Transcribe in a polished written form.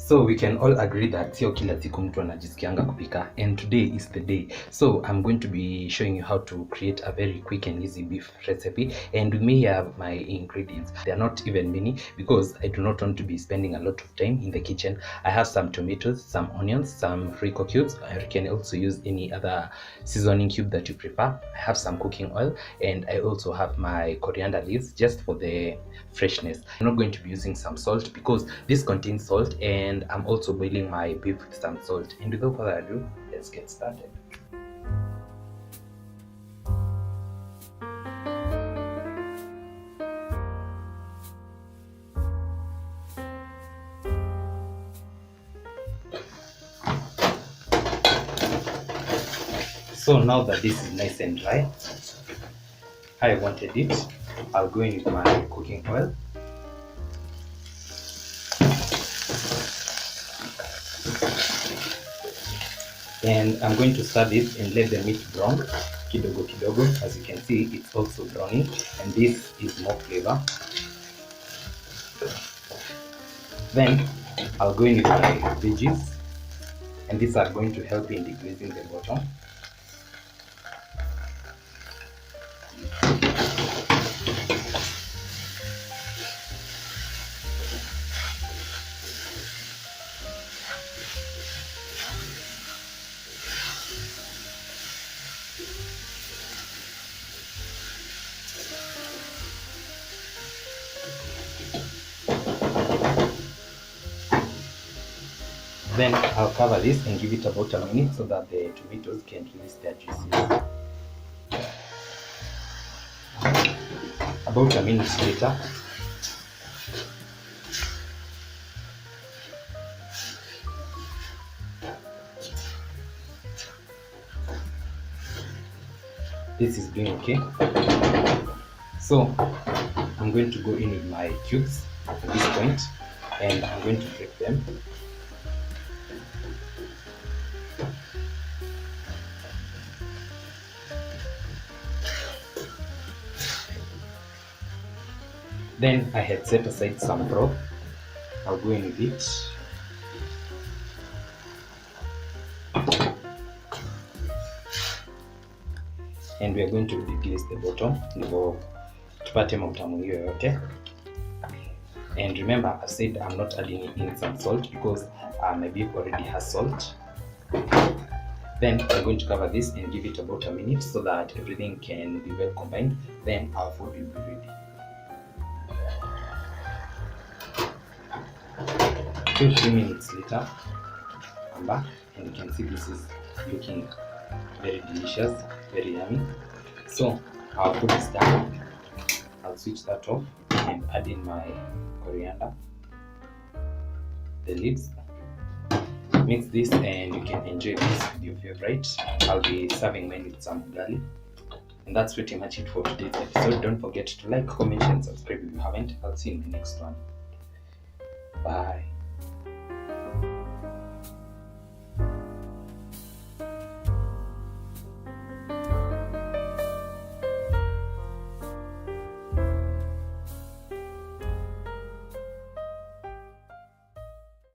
So we can all agree that sio kila siku mtu anajisikianga kupika, and today is the day. So I'm going to be showing you how to create a very quick and easy beef recipe, and with me have my ingredients. They are not even many because I do not want to be spending a lot of time in the kitchen. I have some tomatoes, some onions, some Frico cubes. You can also use any other seasoning cube that you prefer. I have some cooking oil, and I also have my coriander leaves just for the freshness. I'm not going to be using some salt because this contains salt, and I'm also boiling my beef with some salt. And without further ado, let's get started. So now that this is nice and dry, how I wanted it, I'll go in with my cooking oil. And I'm going to stir it and let the meat brown kidogo kidogo. As you can see, it's also browning, and this is more flavor. Then I'll go in with my veggies, and these are going to help in degreasing the bottom. Then I'll cover this and give it about a minute so that the tomatoes can release their juices. About a minute later, this is doing okay. So I'm going to go in with my cubes at this point, and I'm going to break them. Then I had set aside some broth. I'll go in with it. And we are going to deglaze the bottom ndivyo tupate mautamu hiyo yote. And remember, I said I'm not adding in some salt because my beef already has salt. Then I'm going to cover this and give it about a minute so that everything can be well combined. Then our food will be ready. 2-3 minutes later, I'm back, and you can see this is looking very delicious, very yummy. So our food is done. I'll switch that off and add in my coriander, the leaves. Mix this and you can enjoy this with your favorite. I'll be serving mine with some garlic. And that's pretty much it for today's episode. Don't forget to like, comment, and subscribe if you haven't. I'll see you in the next one. Bye.